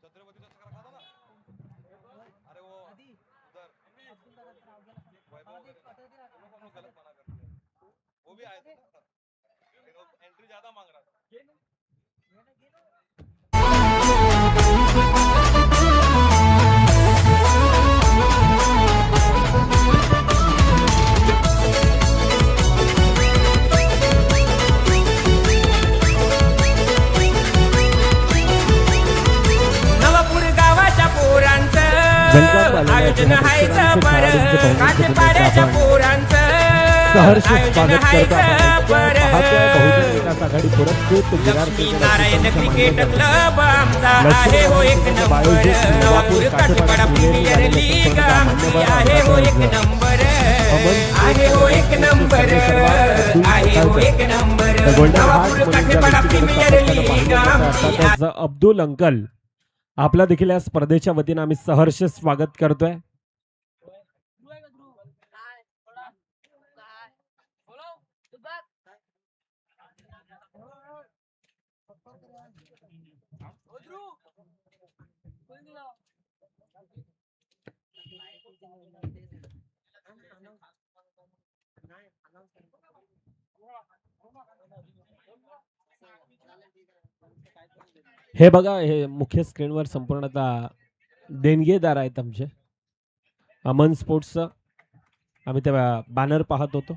छत्रपती का चक्कर खाता ना। अरे वो उधर वैभव गलत मना करते हैं, वो भी आए थे ना, एंट्री ज्यादा मांग रहा था। नवापूर गावाच्या पोरांचं आयोजन हायचं पर काठे पाड्याच्या पोरांचं आयोजन हायचं पर लक्ष्मी नारायण क्रिकेट क्लब आमचा आहे हो एक नंबर नवापूर काठेपाडा प्रीमियर लीग आमची आहे हो एक नंबर आहे हो एक नंबर आहे हो एक नंबर नवापूर काठेपाडा प्रीमियर लीग आमची अब्दुल अंकल आपला देखील या स्पर्धेच्या वतीने आम्ही सहर्ष स्वागत करतोय. हे बघा, हे मुख्य स्क्रीनवर संपूर्णतः देणगीदार आहेत आमचे अमन स्पोर्ट्सचं. आम्ही त्या बॅनर पाहत होतो.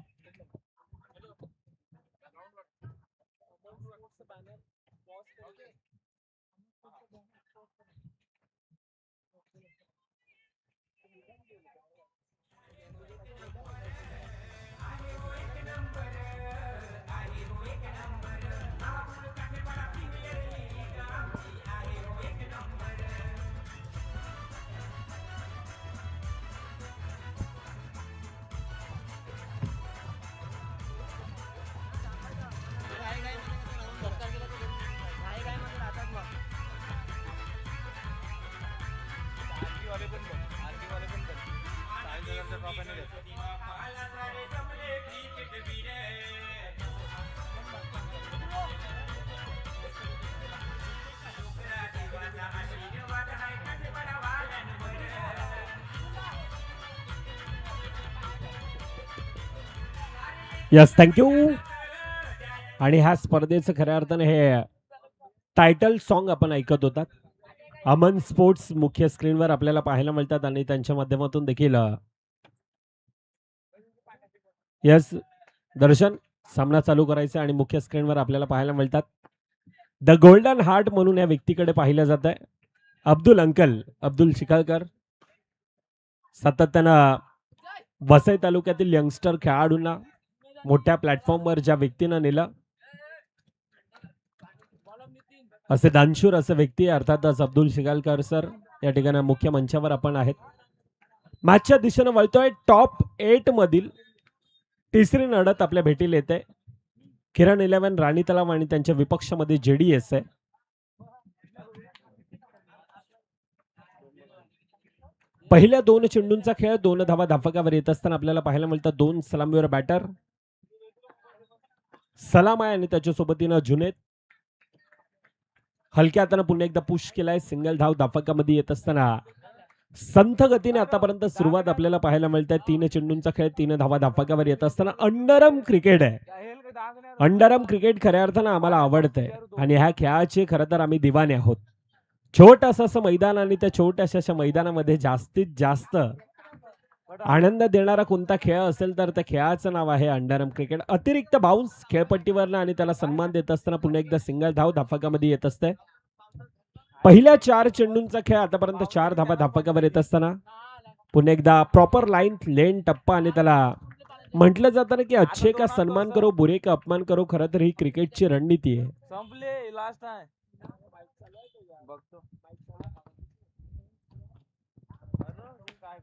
Yes, thank you. आणि ह्या स्पर्धेचं खऱ्या अर्थाने हे टायटल सॉन्ग आपण ऐकत होतात. अमन स्पोर्ट्स मुख्य स्क्रीनवर आपल्याला पाहायला मिळतात आणि त्यांच्या माध्यमातून देखील यस दर्शन सामना चालू करायचा आणि मुख्य स्क्रीनवर आपल्याला पाहायला मिळतात. द गोल्डन हार्ट म्हणून या व्यक्तीकडे पाहिलं जात आहे. अब्दुल अंकल, अब्दुल शिकाळकर सातत्यानं वसई तालुक्यातील यंगस्टर खेळाडूंना मोठ्या प्लॅटफॉर्मवर ज्या व्यक्तीनं नेलं, असे दानशूर असे व्यक्ती अर्थातच अब्दुल शिकाळकर सर या ठिकाणी मुख्य मंचावर आपण आहेत. मॅचच्या दिशेनं वळतोय. टॉप 8 मधील तिसरी लढत आपल्या भेटीला येते. किरण 11 राणी तलाव आणि त्यांच्या विपक्षामध्ये JDS आहे. पहिल्या 2 चेंडूंचा खेळ 2 धावा धाफकावर येत असताना आपल्याला पाहायला मिळतात 2 सलामीवर बॅटर सलाम आहे आणि त्याच्या सोबतीनं जुनेद हलक्या हाताने पुन्हा एकदा पुश केलाय. सिंगल धाव धाफकामध्ये येत असताना संथ गतीने आतापर्यंत सुरुवात आपल्याला पाहायला मिळते. 3 चेंडूंचा खेळ 3 धावा धाफकावर येत असताना अंडरम क्रिकेट आहे. अंडरम क्रिकेट खऱ्या अर्थानं आम्हाला आवडतंय आणि ह्या खेळाचे खरं तर आम्ही दिवाने आहोत. छोटंसं असं मैदान आणि त्या छोट्याशा मैदानामध्ये जास्तीत जास्त आनंद देणारा कोणता खेळ असेल तर त्या खेळाचं नाव आहे अंडरम क्रिकेट. अतिरिक्त बाउन्स खेळपट्टीवर आणि त्याला सन्मान देत असताना पुन्हा एकदा सिंगल धाव धाफकामध्ये येत असते. पहिल्या 4 चेंडूंचा खेळ आतापर्यंत 4 धावा धाफकावर येत असताना पुन्हा एकदा प्रॉपर लाईन लेन टप्पा आणि त्याला म्हटलं जातं ना की अच्छे का सन्मान करो बुरे का अपमान करो. खरं तर ही क्रिकेटची रणनीती आहे. संपले लास्ट आहे बघतो काय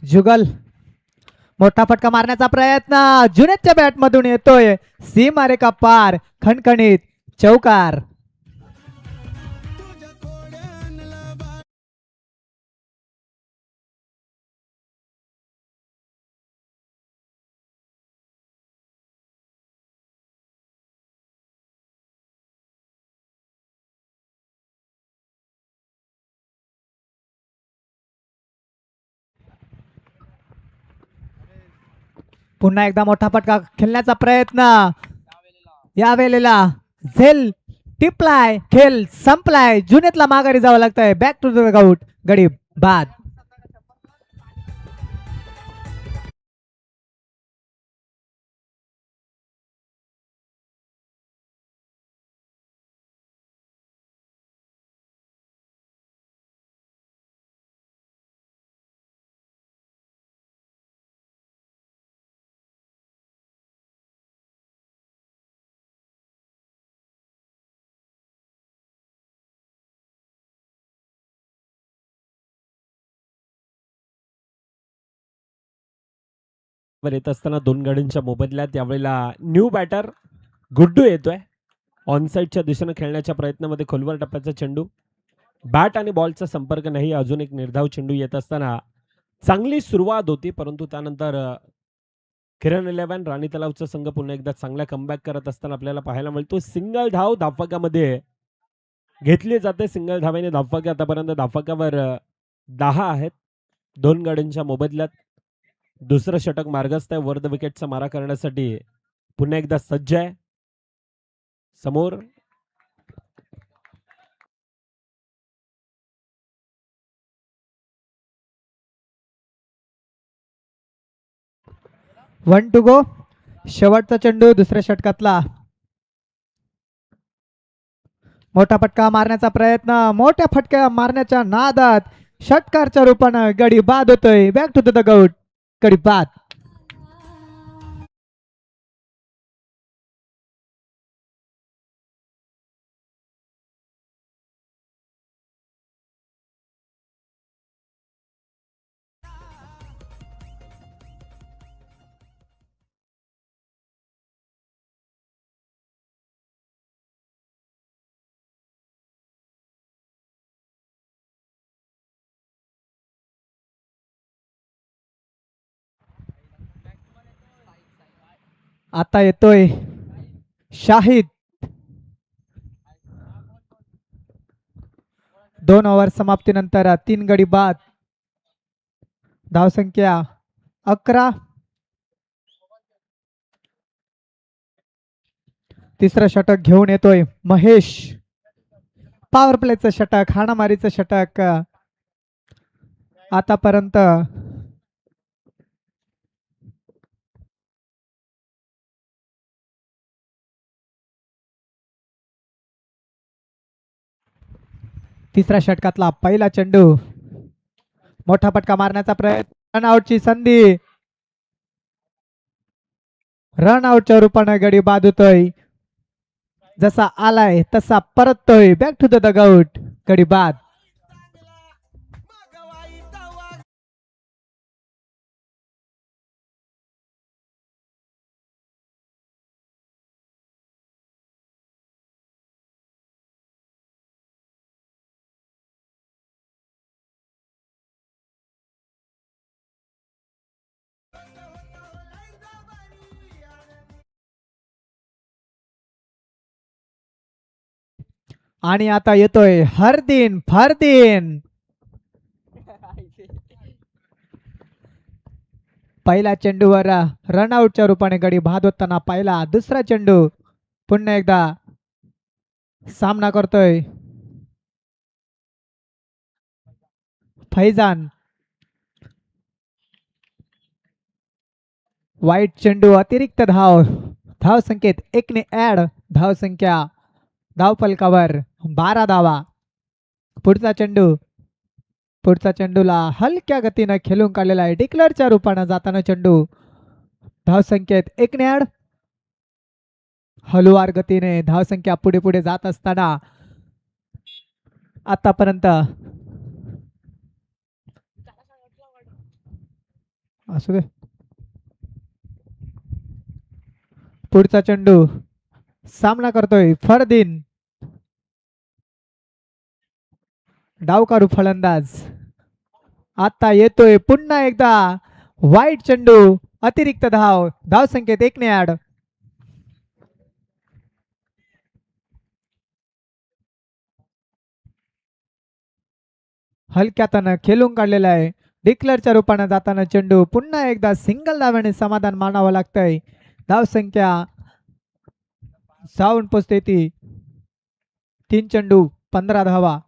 जुगल मोठा फटका मारण्याचा प्रयत्न जुनेदच्या बॅट मधून येतोय, सीमा रेखा पार, खणखणीत चौकार. पुन्हा एकदा मोठा फटका खेळण्याचा प्रयत्न, यावेळेला झेल टिपलाय, खेळ संपलाय. जुनेदला माघारी जावं लागतंय. बॅक टू द आउट, गडी बाद. वर येत असताना 2 गाड्यांच्या मोबदल्यात यावेळेला न्यू बॅटर गुड्डू येतोय. ऑनसाईडच्या दिशेने खेळण्याच्या प्रयत्नामध्ये खोलवर टप्प्याचा चेंडू, बॅट आणि बॉलचा संपर्क नाही. अजून एक निर्धाव चेंडू येत असताना चांगली सुरुवात होती, परंतु त्यानंतर किरण 11 राणी तलावचा संघ पुन्हा एकदा चांगला कमबॅक करत असताना आपल्याला पाहायला मिळतो. सिंगल धाव धावफलकामध्ये घेतली जाते. सिंगल धावेने धावफलक आतापर्यंत धावफलकावर 10 आहेत. 2 गाड्यांच्या मोबदल्यात दुसरं षटक मार्गस्थ आहे. वर द विकेटचा मारा करण्यासाठी पुन्हा एकदा सज्ज आहे. समोर 1 टू गो. शेवटचा चेंडू दुसऱ्या षटकातला. मोठा फटका मारण्याचा प्रयत्न, मोठ्या फटक्या मारण्याच्या नादात षटकारच्या रूपानं गडी बाद होतोय. बॅक टू द आउट, गडी बाद. आता येतोय शाहिद. 2 ओव्हर समाप्तीनंतर 3 गडी बाद. धावसंख्या 11. तिसरं षटक घेऊन येतोय महेश. पॉवर प्लेचं षटक, हाणामारीचं षटक आतापर्यंत तिसऱ्या षटकातला पहिला चेंडू. मोठा फटका मारण्याचा प्रयत्न, रनआउटची संधी. रनआउटच्या रूपाने गडी बाद होतोय. जसा आलाय तसा परततोय. बॅक टू द आउट, गडी बाद. आणि आता येतोय हरदीन फरदीन. पहिल्या चेंडूवर रनआउटच्या रूपाने गडी बाद होताना पहिला. दुसरा चेंडू पुन्हा एकदा सामना करतोय फैजान. वाईट चेंडू, अतिरिक्त धाव. धाव संख्येत 1 ने ऍड. धाव संख्या धावफलकावर 12 धावा. पुढचा चेंडूला हलक्या गतीनं खेळून काढलेला आहे. डिक्लेअरच्या रूपानं जाताना चेंडू. धावसंख्येत 1 ने ऍड. हलुवार गतीने धावसंख्या पुढे पुढे जात असताना आतापर्यंत असू दे. पुढचा चेंडू सामना करतोय फरदीन. डाव काढू फलंदाज. आता येतोय पुन्हा एकदा वाईट चेंडू. अतिरिक्त धाव. धाव संख्येत 1 ने ऍड. हलक्यातानं खेळून काढलेला आहे. डिक्लेअरच्या रूपाने जाताना चेंडू पुन्हा एकदा सिंगल धाव्याने समाधान मानावं लागतंय. धाव संख्या जाऊन पोचते ती 3 चेंडू 15 धावा.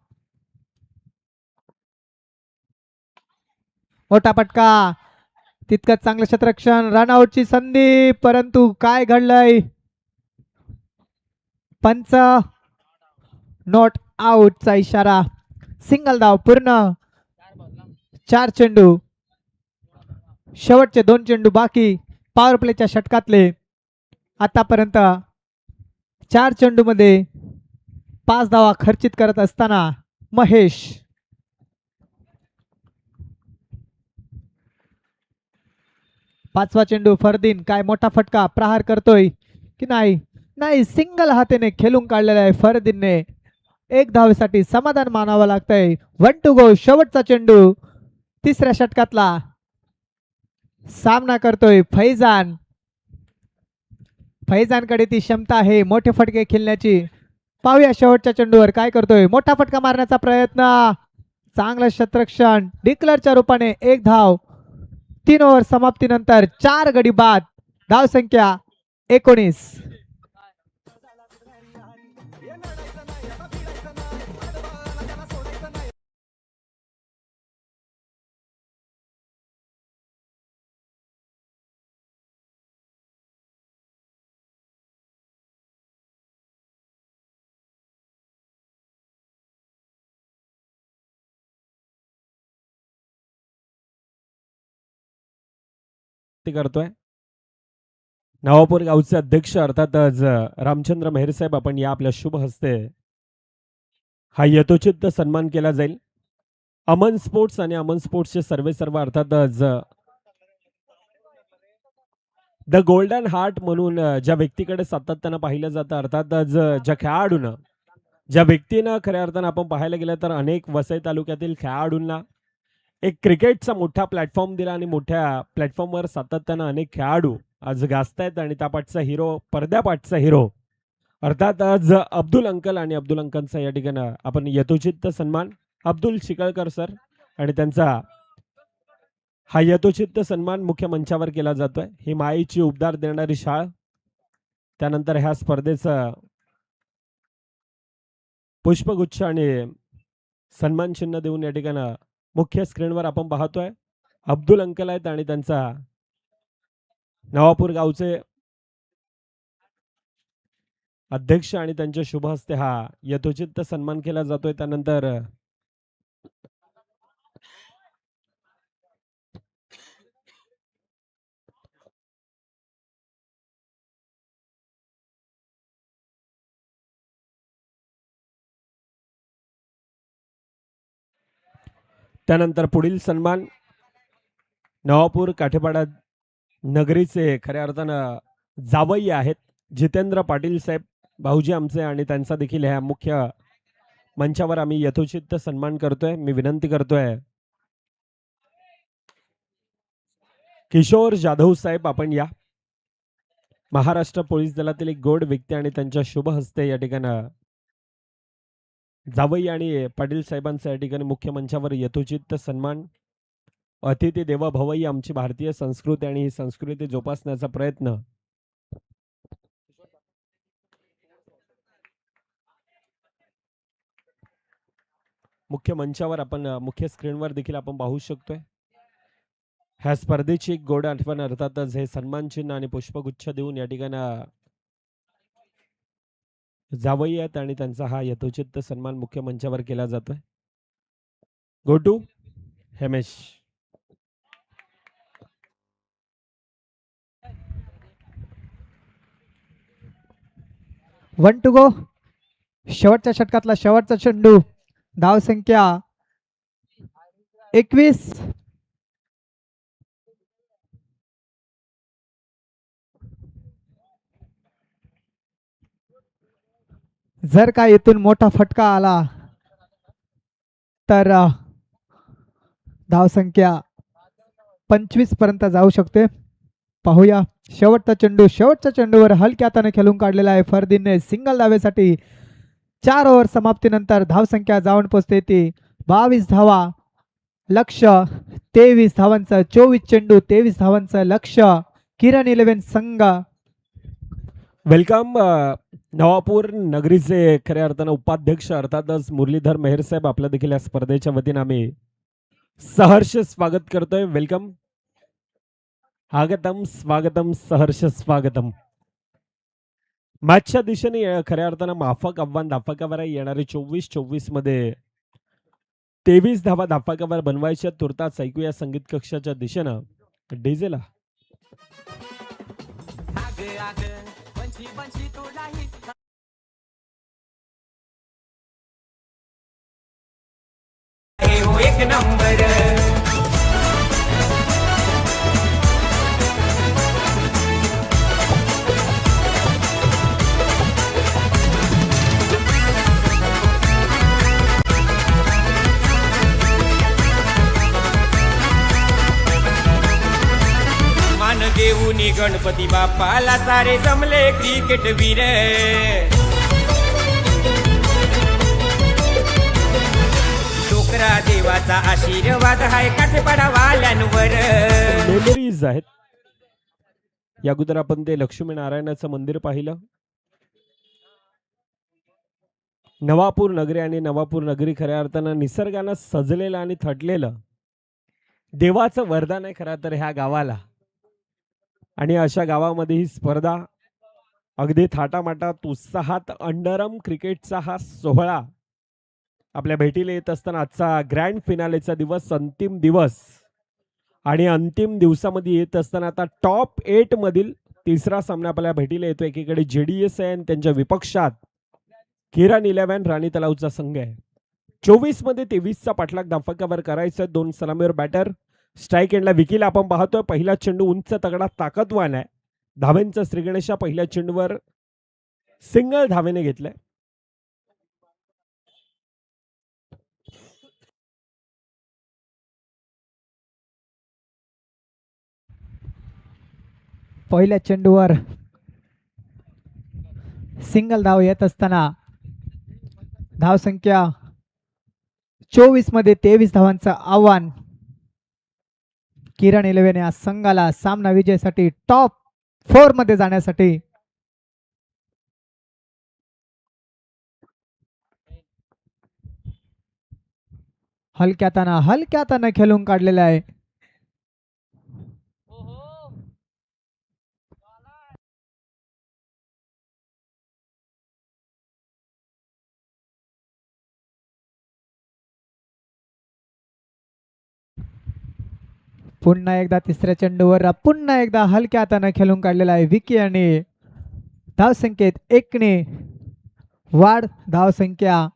मोठा फटका. तितकंच चांगलं क्षेत्ररक्षण. रनआउटची संधी, परंतु काय घडलंय? पंच नॉट आउटचा इशारा. सिंगल धाव पूर्ण. 4 चेंडू. शेवटचे 2 चेंडू बाकी पॉवर प्लेच्या षटकातले. आतापर्यंत 4 चेंडू मध्ये 5 धावा खर्चित करत असताना महेश. पाचवा चेंडू फरदीन. काय मोठा फटका. प्रहार करतोय की नाही? नाही, सिंगल हाताने खेळून काढलेला आहे फरदीनने. 1 धावेसाठी समाधान मानावं लागतंय. 1 टू गो. शेवटचा चेंडू. तिसऱ्या षटकातला सामना करतोय फैजान. फैजानकडे ती क्षमता आहे मोठे फटके खेळण्याची. पाहूया शेवटच्या चेंडूवर काय करतोय. मोठा फटका मारण्याचा प्रयत्न. चांगलं क्षेत्ररक्षण. डिक्लेअरच्या रूपाने 1 धाव. 3 ओव्हर समाप्तीनंतर 4 गडी बाद. धाव संख्या 19. करतोय नवापूर गावचे अध्यक्ष अर्थातच रामचंद्र मेहर साहेब, आपण या आपल्या शुभ हस्ते हा यथोचित सन्मान केला जाईल. अमन स्पोर्ट्स आणि अमन स्पोर्ट्सचे सर्व अर्थातच द गोल्डन हार्ट म्हणून ज्या व्यक्तीकडे सातत्यानं पाहिलं जातं, अर्थातच ज्या खेळाडूनं ज्या व्यक्तीनं खऱ्या अर्थानं आपण पाहायला गेलं तर अनेक वसई तालुक्यातील खेळाडूंना एक क्रिकेटचा मोठा प्लॅटफॉर्म दिला आणि मोठ्या प्लॅटफॉर्मवर सातत्यानं अनेक खेळाडू आज गाजतायत आणि त्यापाठचा हिरो, पडद्यापाठचा हिरो अर्थात आज अब्दुल अंकल आणि अब्दुल अंकलचा या ठिकाणी आपण यथोचित सन्मान अब्दुल शिकळकर सर आणि त्यांचा हा यथोचित सन्मान मुख्य मंचावर केला जातोय. ही माईची उपदार देणारी शाळा. त्यानंतर ह्या स्पर्धेचं पुष्पगुच्छ आणि सन्मान चिन्ह देऊन या ठिकाणी मुख्य स्क्रीनवर आपण पाहतोय अब्दुल अंकल आहेत आणि त्यांचा नवापूर गावचे अध्यक्ष आणि त्यांच्या शुभ हस्ते हा यथोचित सन्मान केला जातोय. त्यानंतर पुढील सन्मान नवापूर काठेपाडा नगरीचे खऱ्या अर्थानं जावई आहेत जितेंद्र पाटील साहेब भाऊजी आमचे आणि त्यांचा देखील ह्या मुख्य मंचावर आम्ही यथोचित सन्मान करतोय. मी विनंती करतोय किशोर जाधव साहेब आपण या. महाराष्ट्र पोलीस दलातील एक गोड व्यक्ती आणि त्यांच्या शुभ हस्ते या ठिकाणी जावई आणि पाटील साहेबांचा या ठिकाणी मुख्य मंचावर यथोचित सन्मान. अतिथी देव भवई आमची भारतीय संस्कृती आणि ही संस्कृती जोपासण्याचा प्रयत्न मुख्य मंचावर आपण मुख्य स्क्रीनवर देखील आपण पाहू शकतोय. ह्या स्पर्धेची एक गोड आठवण अर्थातच हे सन्मान चिन्ह आणि पुष्पगुच्छ देऊन या ठिकाणी जावई आहेत आणि त्यांचा हा यथोचित सन्मान मुख्य मंचावर केला जातोय. Go to Hemesh. One two go. शेवटच्या षटकातला शेवटचा चेंडू. धाव संख्या 21. जर का इथून मोठा फटका आला तर धावसंख्या 25 पर्यंत जाऊ शकते. पाहूया शेवटच्या चेंडूवर हलक्या हाताने खेळून काढलेला आहे फरदीनने सिंगल धावेसाठी. 4 ओव्हर समाप्तीनंतर धावसंख्या जाऊन पोहोचते ती 22 धावा. लक्ष्य 23 धावांचं. 24 चेंडू 23 धावांचं लक्ष्य. किरण 11 संघ. वेलकम नवापूर नगरीचे खऱ्या अर्थानं उपाध्यक्ष अर्थातच मुरलीधर मेहर साहेब आपल्या देखील या स्पर्धेच्या वतीनं आम्ही सहर्ष स्वागत करतोय. वेलकम, आगतम स्वागतम सहर्ष स्वागतम. मॅचच्या दिशेने खऱ्या अर्थानं माफक आव्हान धाफकावर येणारे 24-24 मध्ये 23 धावा धाफकावर बनवायच्या. तुर्तास ऐकूया संगीत कक्षाच्या दिशेनं डीजेला. आहे हो एक नंबर. मान देऊन गणपती बाप्पाला सारे जमले क्रिकेट वीर. डोकरा देवाचा आशीर्वाद हाय काठेपाडावाल्यांवर. मेमरीज आहेत. या अगोदर आपण ते लक्ष्मीनारायणाचं मंदिर पाहिलं. नवापूर नगरी आणि नवापूर नगरी खऱ्या अर्थानं निसर्गानं सजलेलं आणि थटलेलं देवाचं वरदान आहे खरं तर ह्या गावाला. आणि अशा गावामध्ये ही स्पर्धा अगदी थाटामाटात उत्साहात अंडरम क्रिकेटचा हा सोहळा आपल्या भेटीला येत असताना आजचा ग्रँड फिनालेचा दिवस, अंतिम दिवस. आणि अंतिम दिवसामध्ये येत असताना आता टॉप 8 मधील तिसरा सामना आपल्या भेटीला येतो. एकीकडे JDS आहे आणि त्यांच्या विपक्षात किरण 11 राणी तलावचा संघ आहे. 24 मध्ये 23चा पाठलाग धाफकावर करायचा. 2 सलामीवर बॅटर. स्ट्राईक एंडला विकीला आपण पाहतोय. पहिला चेंडू उंच तगडा ताकदवान आहे. धावेंचा श्रीगणेशा पहिल्या चेंडूवर सिंगल धावेने घेतलाय. पहिल्या चेंडूवर सिंगल धाव येत असताना धावसंख्या 24 मध्ये 23 धावांचं आव्हान. किरण 11 या संघाला सामना विजयासाठी टॉप 4 मध्ये जाण्यासाठी. हलक्या हातानं खेळून काढलेला आहे. पुन्हा एकदा तिसऱ्या चेंडूवर पुन्हा एकदा हलक्या हातानं खेळून काढलेला आहे विकी आणि धावसंख्येत 1 ने वाढ. धावसंख्या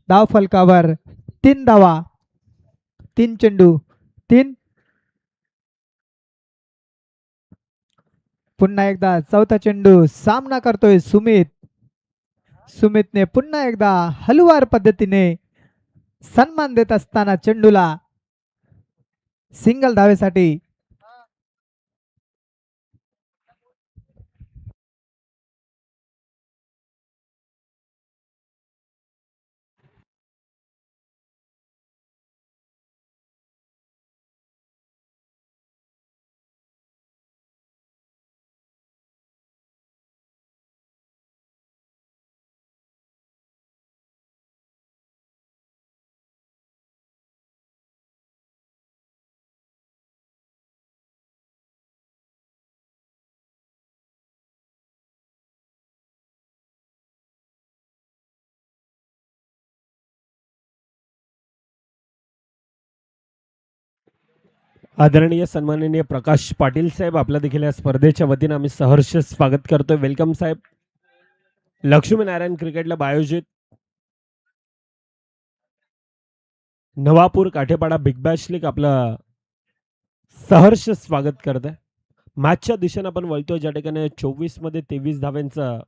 धावफलकावर 3 धावा. 3 चेंडू 3. पुन्हा एकदा चौथा चेंडू सामना करतोय सुमित. सुमितने पुन्हा एकदा हलवार पद्धतीने सन्मान देत असताना चेंडूला सिंगल धावेसाठी. आदरणीय सन्माननीय प्रकाश पाटील साहेब आपल्या देखील या स्पर्धेच्या वतीनं आम्ही सहर्ष स्वागत करतोय. वेलकम साहेब. लक्ष्मीनारायण क्रिकेट क्लब आयोजित नवापूर काठेपाडा बिग बॅश लीग आपलं सहर्ष स्वागत करत आहे. मॅचच्या दिशेनं आपण वळतोय ज्या ठिकाणी 24 मध्ये 23 धाव्यांचं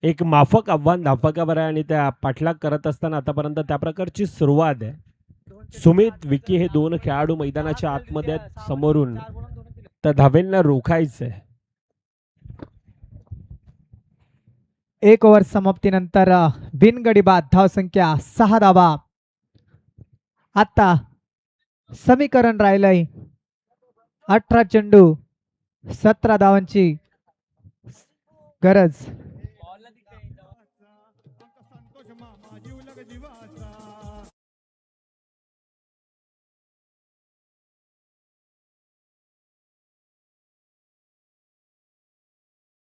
एक माफक आव्हान धावपकावर आहे आणि त्या पाठलाग करत असताना आतापर्यंत त्या प्रकारची सुरुवात आहे. सुमित विकी हे दोन खेळाडू मैदानाच्या आतमध्ये आहेत. समोरून त्या धावेंना रोखायचंय. 1 ओव्हर समाप्तीनंतर बिनगडी बाद धावसंख्या 6 धावा. आता समीकरण राहिलंय 18 चेंडू 17 धावांची गरज.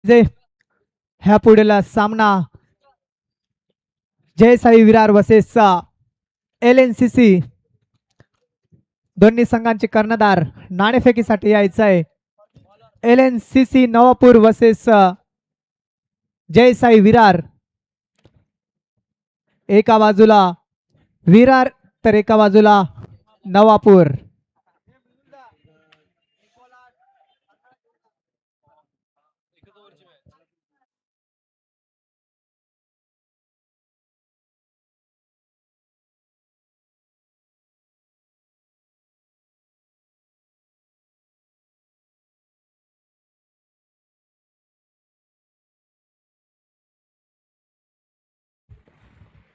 जे ह्या पुढील सामना जय साई विरार वर्सेस LNCC दोन्ही संघांचे कर्णधार नाणेफेकीसाठी यायचं आहे. LNCC नवापूर वर्सेस जय साई विरार. एका बाजूला विरार तर एका बाजूला नवापूर.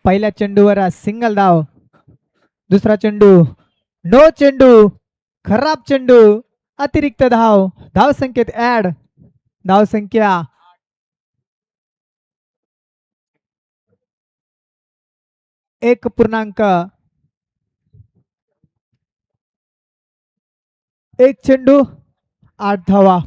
पहिल्या चेंडूवर सिंगल धाव. दुसरा चेंडू नो चेंडू खराब चेंडू अतिरिक्त धाव. धाव संख्येत ऍड. धाव संख्या 1.1 चेंडू 8 धावा.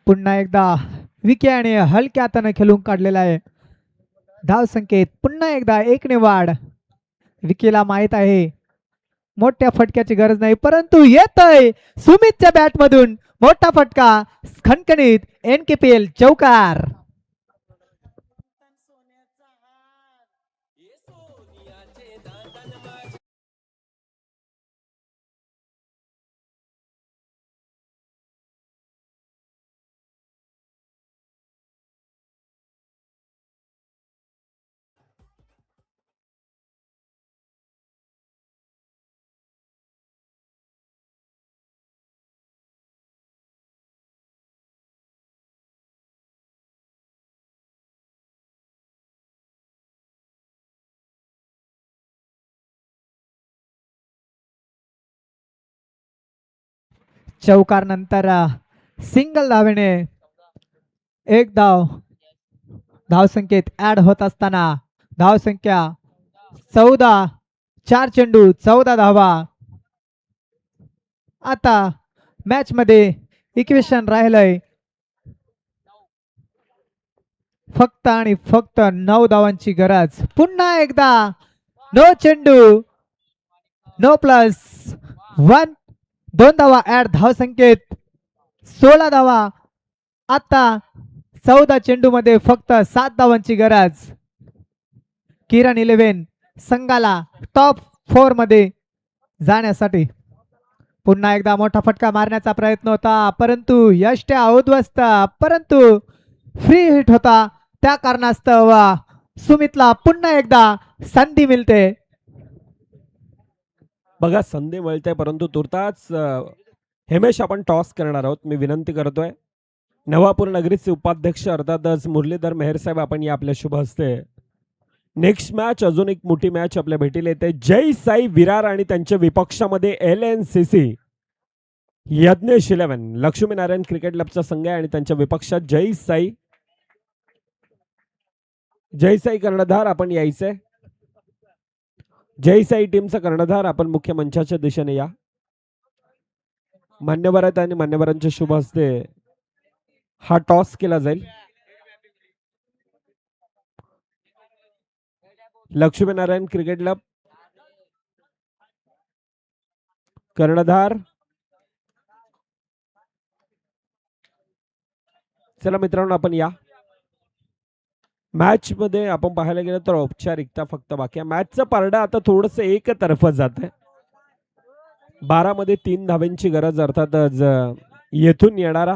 पुन्हा एकदा विकी आणि हलक्या हाताने खेळून काढलेला आहे. धाव संख्येत पुन्हा एकदा 1 ने वाढ. विकीला माहित आहे मोठ्या फटक्याची गरज नाही, परंतु येतोय सुमितच्या बॅट मधून मोठा फटका. खणखणीत NKPL चौकार. चौकार नंतर सिंगल धावेने एक धाव. धाव संख्येत ऍड होत असताना धाव संख्या 14. 4 चेंडू 14 धावा. आता मॅच मध्ये इक्वेशन राहिलंय फक्त आणि फक्त 9 धावांची गरज. पुन्हा एकदा नो चेंडू नो प्लस 1. 2 धावा ऍड. धाव संख्येत 16 धावा. आता 14 चेंडू मध्ये फक्त 7 धावांची गरज. किरण 11 संघाला टॉप 4 मध्ये जाण्यासाठी. पुन्हा एकदा मोठा फटका मारण्याचा प्रयत्न होता, परंतु यष्ट्या उद्ध्वस्त. परंतु फ्री हिट होता, त्या कारणास्तव सुमितला पुन्हा एकदा संधी मिळते. बघा संधी मिळते, परंतु तुर्ताच हेमेश आपण टॉस करणार आहोत. मी विनंती करतोय नवापूर नगरीचे उपाध्यक्ष अर्थातच मुरलीधर मेहर साहेब, आपण या आपल्या शुभ हस्ते नेक्स्ट मॅच अजून एक मोठी मॅच आपल्या भेटीला येते. जय साई विरार आणि त्यांच्या विपक्षामध्ये LNCC यज्ञेश 11 लक्ष्मीनारायण क्रिकेट क्लबचा संघ आहे आणि त्यांच्या विपक्षात जय साई कर्णधार आपण यायचंय. जय साई टीमचा कर्णधार आपण मुख्य मंचाच्या दिशेने या. मान्यवर आहेत आणि मान्यवरांच्या शुभ हस्ते हा टॉस केला जाईल. लक्ष्मीनारायण क्रिकेट क्लब कर्णधार चला मित्रांनो, आपण या मॅच मध्ये आपण पाहायला गेलं तर औपचारिकता फक्त बाकी आहे. मॅचचं पारडं आता थोडस एकतर्फं जात आहे. 12 मध्ये 3 धावांची गरज, अर्थातच येथून येणारा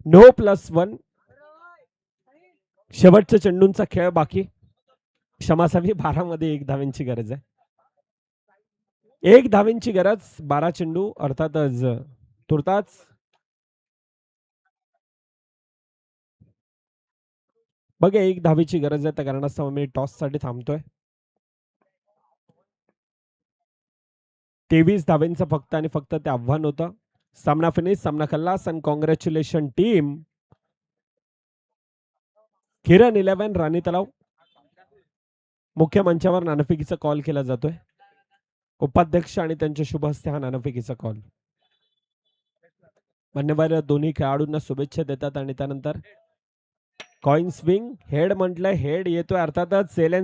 नो +1 शेवटच्या चेंडूंचा खेळ बाकी. क्षमासावी, 12 मध्ये 1 धावांची गरज आहे. 1 धावांची गरज, 12 चेंडू, अर्थातच तुर्तास बघा 1 धावेची गरज आहे. त्या कारणास्तव मी टॉस साठी थांबतोय. 23 धावेंचं फक्त आणि फक्त ते आव्हान होतं. सामना फिनिश, सामना खल्लास, आणि कॉंग्रॅच्युलेशन टीम. किरण 11 राणी तलाव. मुख्य मंचावर नाणेफेकीचा कॉल केला जातोय. उपाध्यक्ष आणि त्यांच्या शुभ हस्ते हा नाणेफेकीचा कॉल. मान्यवर दोन्ही खेळाडूंना शुभेच्छा देतात आणि त्यानंतर कॉइन स्विंग हेड म्हटलंय, हेड येतोय, अर्थातच सेलेन